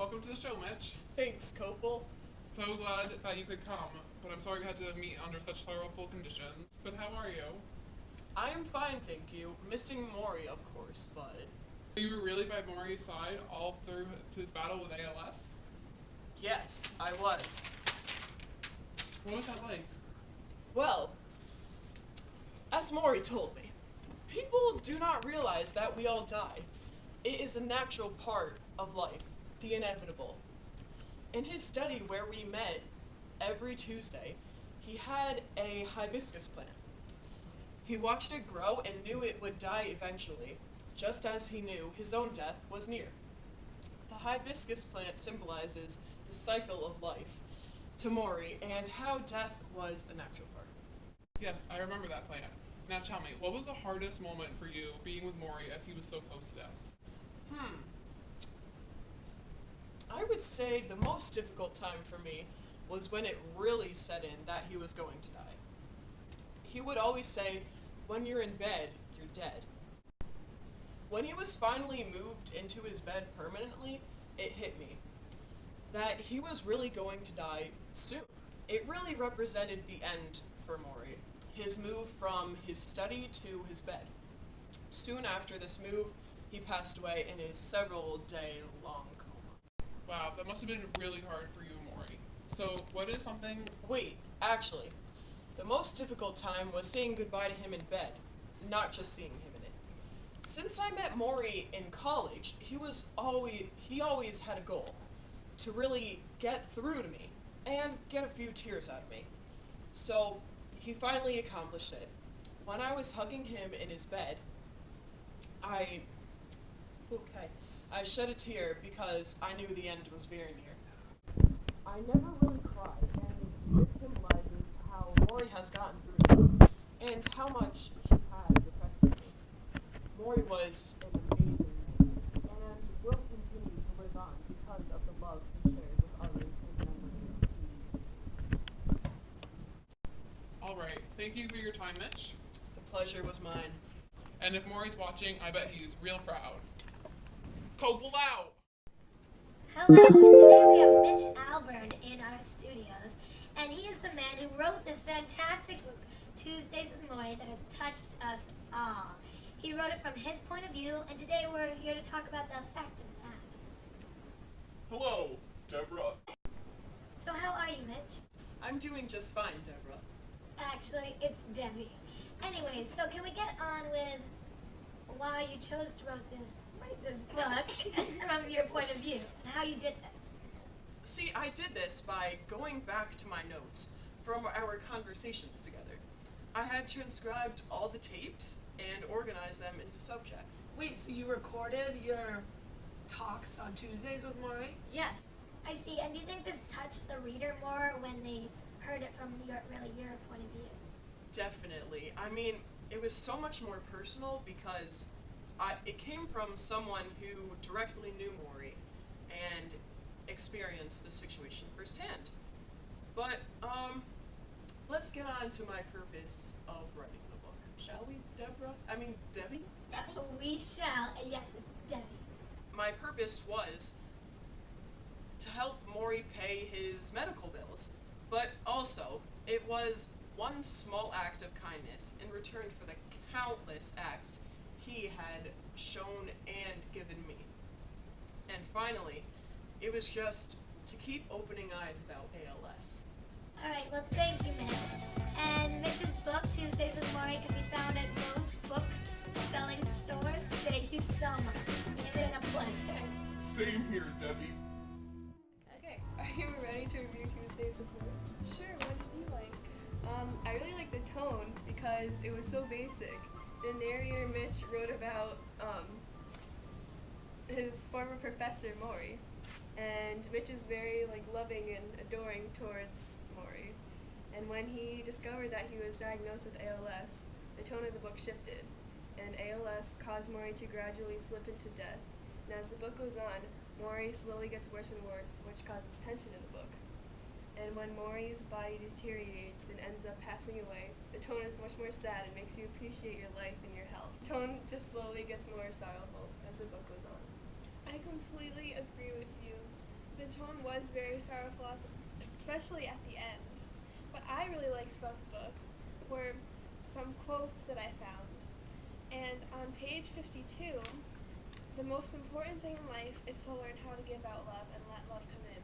welcome to the show, Mitch. Thanks, Copel. So glad that you could come, but I'm sorry we had to meet under such sorrowful conditions. But how are you? I am fine, thank you. Missing Mori, of course, but... You were really by Maury's side all through his battle with ALS? Yes, I was. What was that like? Well, as Mori told me, people do not realize that we all die. It is a natural part of life, the inevitable. In his study where we met every Tuesday, he had a hibiscus plant. He watched it grow and knew it would die eventually, just as he knew his own death was near. The hibiscus plant symbolizes the cycle of life to Mori and how death was a natural part. Yes, I remember that plant. Now tell me, what was the hardest moment for you being with Maury as he was so close to death? I would say the most difficult time for me was when it really set in that he was going to die. He would always say, when you're in bed, you're dead. When he was finally moved into his bed permanently, it hit me that he was really going to die soon. It really represented the end for Mori, his move from his study to his bed. Soon after this move, he passed away in his several-day-long coma. Wow, that must have been really hard for you, Maury. So, what is something... Wait, actually, the most difficult time was saying goodbye to him in bed, not just seeing him in it. Since I met Mori in college, he always had a goal to really get through to me and get a few tears out of me. So he finally accomplished it. When I was hugging him in his bed, I shed a tear because I knew the end was very near. I never really cried, and this symbolizes how Mori has gotten through it and how much he has affected me. Mori was an amazing man, and will continue to live on because of the love he shared with others and memories. Alright, thank you for your time, Mitch. The pleasure was mine. And if Maury's watching, I bet he's real proud. Copel out! Hello, and today we have Mitch Albert in our studios, and he is the man who wrote this fantastic book, Tuesdays with Maury, that has touched us all. He wrote it from his point of view, and today we're here to talk about the effect of that. Hello, Deborah. So how are you, Mitch? I'm doing just fine, Deborah. Actually, it's Debbie. Anyways, so can we get on with why you chose to write this book from your point of view, and how you did this? See, I did this by going back to my notes from our conversations together. I had transcribed all the tapes and organized them into subjects. Wait, so you recorded your talks on Tuesdays with Maury? Yes. I see, and do you think this touched the reader more when they heard it from your point of view? Definitely. I mean, it was so much more personal because it came from someone who directly knew Maury and experienced the situation firsthand. But, let's get on to my purpose of writing the book. Shall we, Deborah? Debbie? We shall. Yes, it's Debbie. My purpose was to help Maury pay his medical bills, but also it was one small act of kindness in return for the countless acts he had shown and given me. And finally, it was just to keep opening eyes about ALS. Alright, well thank you, Mitch. And Mitch's book, Tuesdays with Maury, can be found at most book-selling stores. Thank you so much. It's been a pleasure. Same here, Debbie. Okay, are you ready to review Tuesdays with Maury? Sure, what did you like? I really like the tone because it was so basic. The narrator, Mitch, wrote about his former professor, Maury. And Mitch is very loving and adoring towards Maury. And when he discovered that he was diagnosed with ALS, the tone of the book shifted. And ALS caused Maury to gradually slip into death. And as the book goes on, Maury slowly gets worse and worse, which causes tension in the book. And when Maury's body deteriorates and ends up passing away, the tone is much more sad and makes you appreciate your life and your health. The tone just slowly gets more sorrowful as the book goes on. I completely agree with you. The tone was very sorrowful, especially at the end. What I really liked about the book were some quotes that I found. And on page 52, the most important thing in life is to learn how to give out love and let love come in.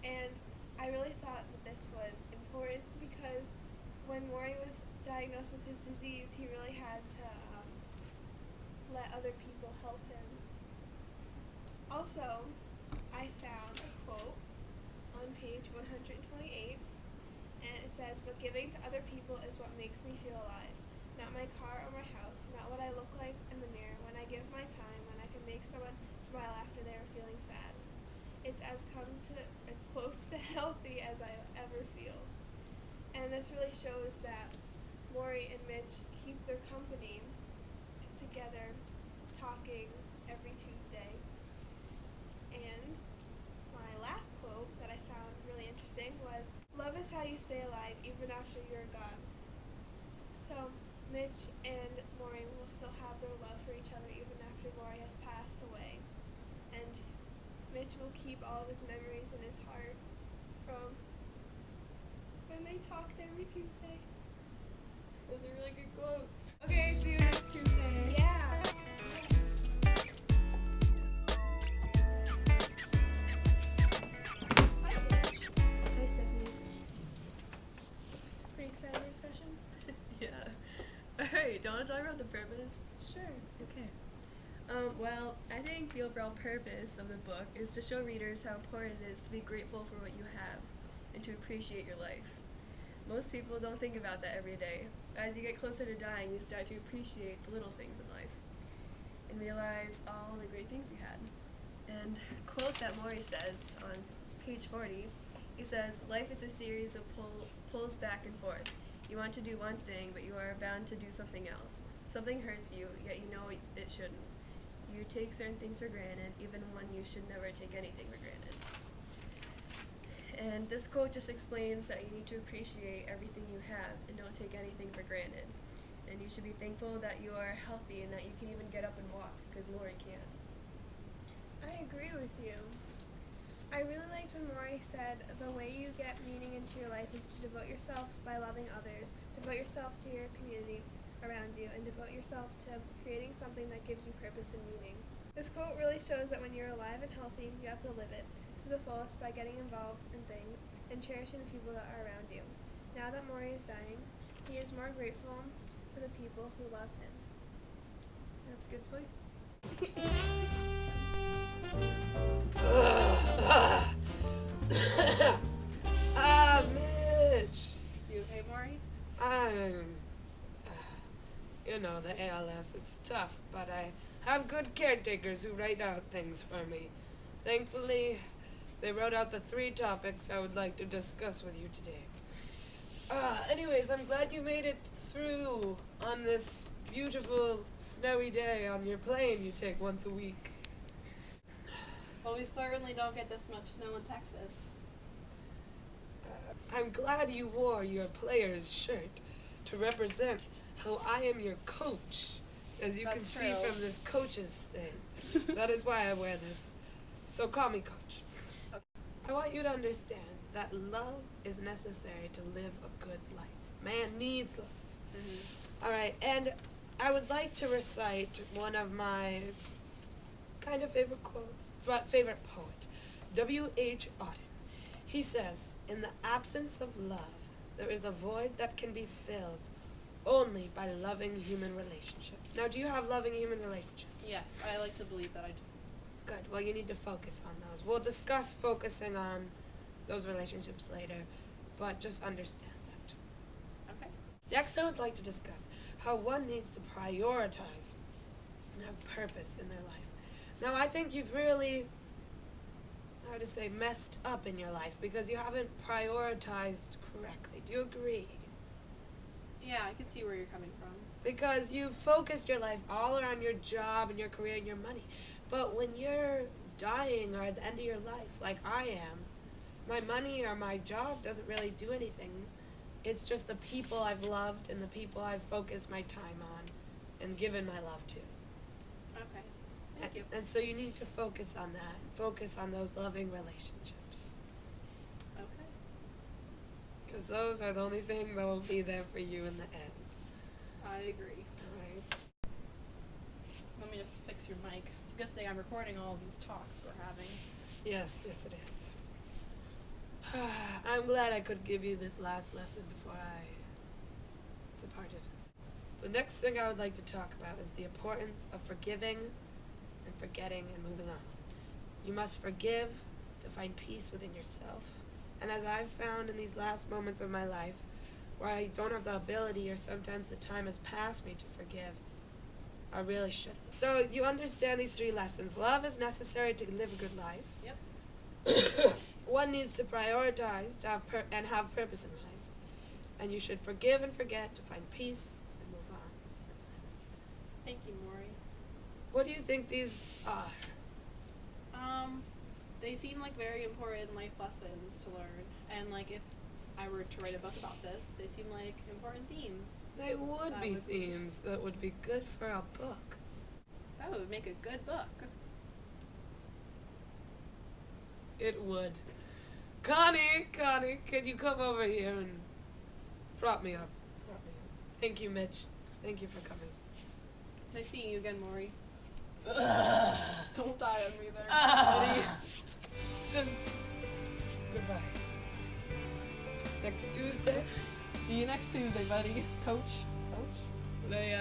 And I really thought that this was important because when Maury was diagnosed with his disease, he really had to let other people help him. Also, I found a quote on page 128, and it says, "But giving to other people is what makes me feel alive. Not my car or my house, not what I look like in the mirror, when I give my time, when I can make someone smile after they are feeling sad. It's as close to healthy as I ever feel." And this really shows that Maury and Mitch keep their company together, talking every Tuesday. And my last quote that I found really interesting was, "Love is how you stay alive even after you're gone." So Mitch and Maury will still have their love for each other even after Maury has passed away. And Mitch will keep all of his memories in his heart from when they talked every Tuesday. Those are really good quotes. Okay, see you next Tuesday. Yeah. Hi, Mitch. Hi, Stephanie. Pretty excited for discussion? Yeah. Alright, do you want to talk about the purpose? Sure. Okay. Well, I think the overall purpose of the book is to show readers how important it is to be grateful for what you have and to appreciate your life. Most people don't think about that every day. As you get closer to dying, you start to appreciate the little things in life and realize all the great things you had. And a quote that Maury says on page 40, he says, "Life is a series of pulls back and forth. You want to do one thing, but you are bound to do something else. Something hurts you, yet you know it shouldn't. You take certain things for granted, even when you should never take anything for granted." And this quote just explains that you need to appreciate everything you have and don't take anything for granted. And you should be thankful that you are healthy and that you can even get up and walk, because Maury can't. I agree with you. I really liked when Maury said the way you get meaning into your life is to devote yourself by loving others, devote yourself to your community around you, and devote yourself to creating something that gives you purpose and meaning. This quote really shows that when you're alive and healthy, you have to live it to the fullest by getting involved in things and cherishing the people that are around you. Now that Maury is dying, he is more grateful for the people who love him. That's a good point. Mitch. You okay, Maury? You know, the ALS, it's tough, but I have good caretakers who write out things for me. Thankfully, they wrote out the 3 topics I would like to discuss with you today. Anyways, I'm glad you made it through on this beautiful, snowy day on your plane you take once a week. Well, we certainly don't get this much snow in Texas. I'm glad you wore your player's shirt to represent how I am your coach, as you can That's see true. from this coach's thing. That is why I wear this. So call me coach. I want you to understand that love is necessary to live a good life. Man needs love. Mm-hmm. All right, and I would like to recite one of my kind of favorite quotes, but favorite poet, W.H. Auden. He says, "In the absence of love, there is a void that can be filled only by loving human relationships." Now, do you have loving human relationships? Yes, I like to believe that I do. Good. Well, you need to focus on those. We'll discuss focusing on those relationships later, but just understand that. Okay. Next, I would like to discuss how one needs to prioritize and have purpose in their life. Now, I think you've really, messed up in your life because you haven't prioritized correctly. Do you agree? Yeah, I can see where you're coming from. Because you've focused your life all around your job and your career and your money. But when you're dying or at the end of your life, like I am, my money or my job doesn't really do anything. It's just the people I've loved and the people I've focused my time on and given my love to. Okay. Thank you. And so you need to focus on that. Focus on those loving relationships. Okay. Because those are the only thing that will be there for you in the end. I agree. Alright? Let me just fix your mic. It's a good thing I'm recording all of these talks we're having. Yes, yes it is. I'm glad I could give you this last lesson before I departed. The next thing I would like to talk about is the importance of forgiving and forgetting and moving on. You must forgive to find peace within yourself. And as I've found in these last moments of my life, where I don't have the ability or sometimes the time has passed me to forgive, I really should. So you understand these 3 lessons. Love is necessary to live a good life. Yep. One needs to prioritize to have and have purpose in life. And you should forgive and forget to find peace and move on. Thank you, Maury. What do you think these are? They seem like very important life lessons to learn. And like if I were to write a book about this, they seem like important themes. They would That be would be- themes that would be good for a book. That would make a good book. It would. Connie, can you come over here and prop me up? Thank you, Mitch. Thank you for coming. Nice seeing you again, Maury. Don't die on me there, buddy. Just goodbye. Next Tuesday. See you next Tuesday, buddy. Coach. They